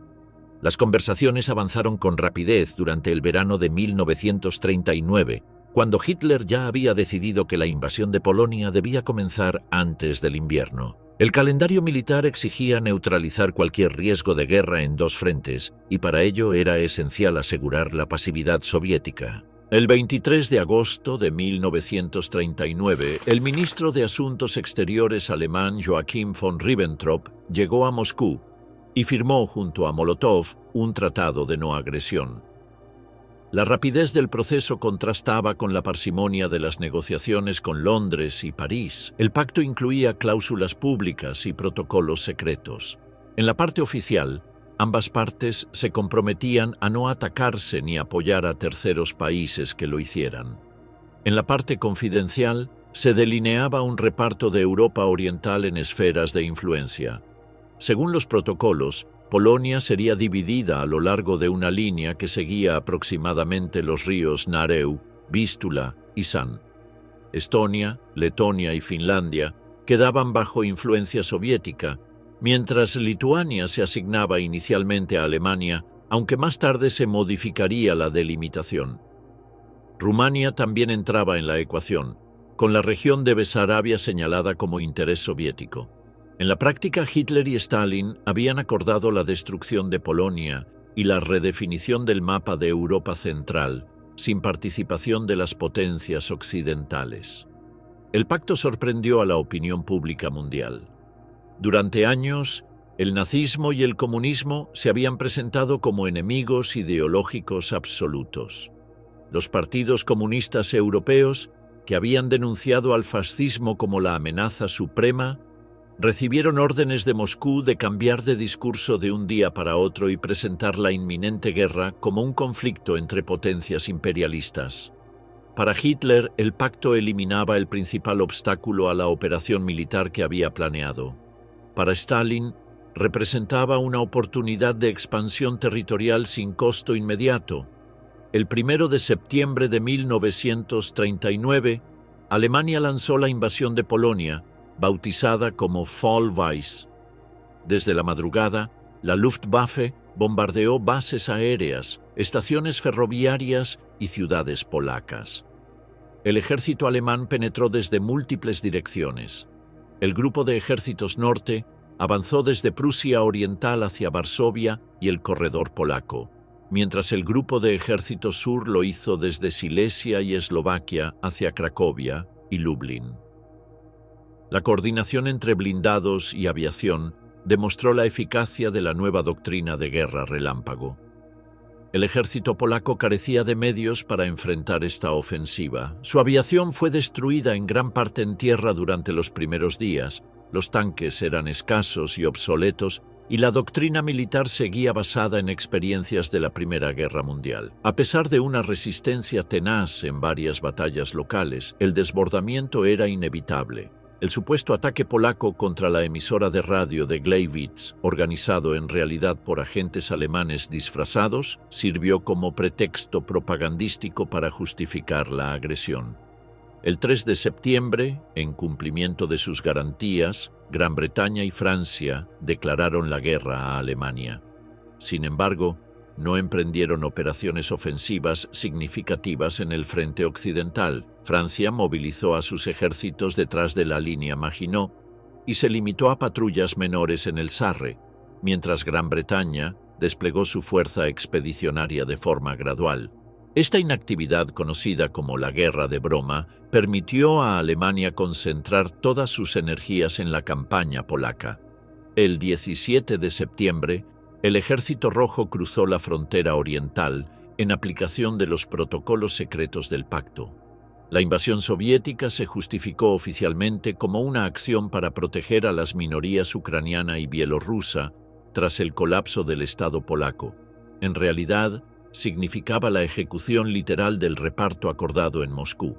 Las conversaciones avanzaron con rapidez durante el verano de 1939, cuando Hitler ya había decidido que la invasión de Polonia debía comenzar antes del invierno. El calendario militar exigía neutralizar cualquier riesgo de guerra en dos frentes, y para ello era esencial asegurar la pasividad soviética. El 23 de agosto de 1939, el ministro de Asuntos Exteriores alemán Joachim von Ribbentrop llegó a Moscú y firmó junto a Molotov un tratado de no agresión. La rapidez del proceso contrastaba con la parsimonia de las negociaciones con Londres y París. El pacto incluía cláusulas públicas y protocolos secretos. En la parte oficial, ambas partes se comprometían a no atacarse ni apoyar a terceros países que lo hicieran. En la parte confidencial, se delineaba un reparto de Europa Oriental en esferas de influencia. Según los protocolos, Polonia sería dividida a lo largo de una línea que seguía aproximadamente los ríos Nareu, Vístula y San. Estonia, Letonia y Finlandia quedaban bajo influencia soviética, mientras Lituania se asignaba inicialmente a Alemania, aunque más tarde se modificaría la delimitación. Rumania también entraba en la ecuación, con la región de Besarabia señalada como interés soviético. En la práctica, Hitler y Stalin habían acordado la destrucción de Polonia y la redefinición del mapa de Europa Central, sin participación de las potencias occidentales. El pacto sorprendió a la opinión pública mundial. Durante años, el nazismo y el comunismo se habían presentado como enemigos ideológicos absolutos. Los partidos comunistas europeos, que habían denunciado al fascismo como la amenaza suprema, recibieron órdenes de Moscú de cambiar de discurso de un día para otro y presentar la inminente guerra como un conflicto entre potencias imperialistas. Para Hitler, el pacto eliminaba el principal obstáculo a la operación militar que había planeado. Para Stalin, representaba una oportunidad de expansión territorial sin costo inmediato. El 1 de septiembre de 1939, Alemania lanzó la invasión de Polonia, bautizada como Fall Weiss. Desde la madrugada, la Luftwaffe bombardeó bases aéreas, estaciones ferroviarias y ciudades polacas. El ejército alemán penetró desde múltiples direcciones. El grupo de ejércitos norte avanzó desde Prusia Oriental hacia Varsovia y el corredor polaco, mientras el grupo de ejército sur lo hizo desde Silesia y Eslovaquia hacia Cracovia y Lublin. La coordinación entre blindados y aviación demostró la eficacia de la nueva doctrina de guerra relámpago. El ejército polaco carecía de medios para enfrentar esta ofensiva. Su aviación fue destruida en gran parte en tierra durante los primeros días, los tanques eran escasos y obsoletos, y la doctrina militar seguía basada en experiencias de la Primera Guerra Mundial. A pesar de una resistencia tenaz en varias batallas locales, el desbordamiento era inevitable. El supuesto ataque polaco contra la emisora de radio de Gleiwitz, organizado en realidad por agentes alemanes disfrazados, sirvió como pretexto propagandístico para justificar la agresión. El 3 de septiembre, en cumplimiento de sus garantías, Gran Bretaña y Francia declararon la guerra a Alemania. Sin embargo, no emprendieron operaciones ofensivas significativas en el frente occidental. Francia movilizó a sus ejércitos detrás de la línea Maginot y se limitó a patrullas menores en el Sarre, mientras Gran Bretaña desplegó su fuerza expedicionaria de forma gradual. Esta inactividad, conocida como la Guerra de Broma, permitió a Alemania concentrar todas sus energías en la campaña polaca. El 17 de septiembre, el Ejército Rojo cruzó la frontera oriental en aplicación de los protocolos secretos del pacto. La invasión soviética se justificó oficialmente como una acción para proteger a las minorías ucraniana y bielorrusa tras el colapso del Estado polaco. En realidad, significaba la ejecución literal del reparto acordado en Moscú.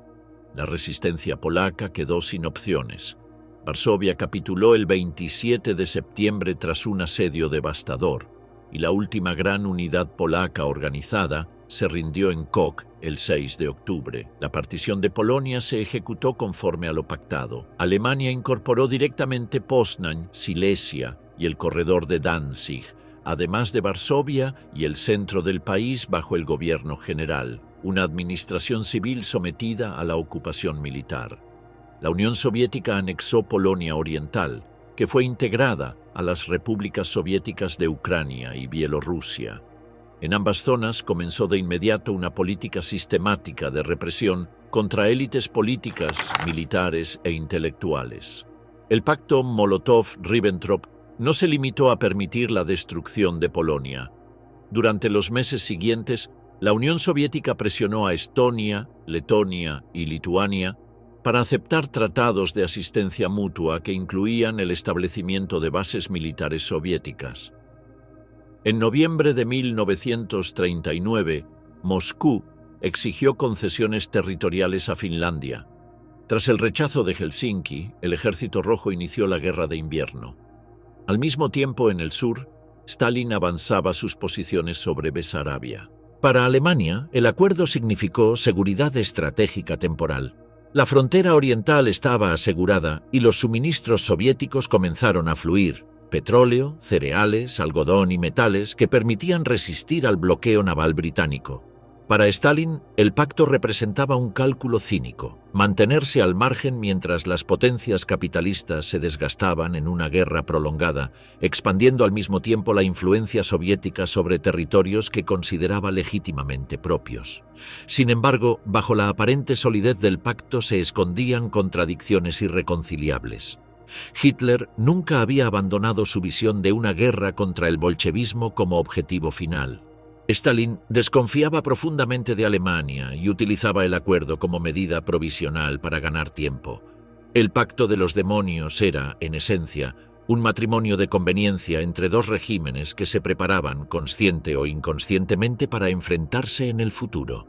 La resistencia polaca quedó sin opciones. Varsovia capituló el 27 de septiembre tras un asedio devastador, y la última gran unidad polaca organizada se rindió en Koch el 6 de octubre. La partición de Polonia se ejecutó conforme a lo pactado. Alemania incorporó directamente Poznań, Silesia y el corredor de Danzig, además de Varsovia y el centro del país bajo el gobierno general, una administración civil sometida a la ocupación militar. La Unión Soviética anexó Polonia Oriental, que fue integrada a las repúblicas soviéticas de Ucrania y Bielorrusia. En ambas zonas comenzó de inmediato una política sistemática de represión contra élites políticas, militares e intelectuales. El pacto Molotov-Ribbentrop no se limitó a permitir la destrucción de Polonia. Durante los meses siguientes, la Unión Soviética presionó a Estonia, Letonia y Lituania para aceptar tratados de asistencia mutua que incluían el establecimiento de bases militares soviéticas. En noviembre de 1939, Moscú exigió concesiones territoriales a Finlandia. Tras el rechazo de Helsinki, el Ejército Rojo inició la Guerra de Invierno. Al mismo tiempo, en el sur, Stalin avanzaba sus posiciones sobre Besarabia. Para Alemania, el acuerdo significó seguridad estratégica temporal. La frontera oriental estaba asegurada y los suministros soviéticos comenzaron a fluir: petróleo, cereales, algodón y metales que permitían resistir al bloqueo naval británico. Para Stalin, el pacto representaba un cálculo cínico: mantenerse al margen mientras las potencias capitalistas se desgastaban en una guerra prolongada, expandiendo al mismo tiempo la influencia soviética sobre territorios que consideraba legítimamente propios. Sin embargo, bajo la aparente solidez del pacto se escondían contradicciones irreconciliables. Hitler nunca había abandonado su visión de una guerra contra el bolchevismo como objetivo final. Stalin desconfiaba profundamente de Alemania y utilizaba el acuerdo como medida provisional para ganar tiempo. El pacto de los demonios era, en esencia, un matrimonio de conveniencia entre dos regímenes que se preparaban, consciente o inconscientemente, para enfrentarse en el futuro.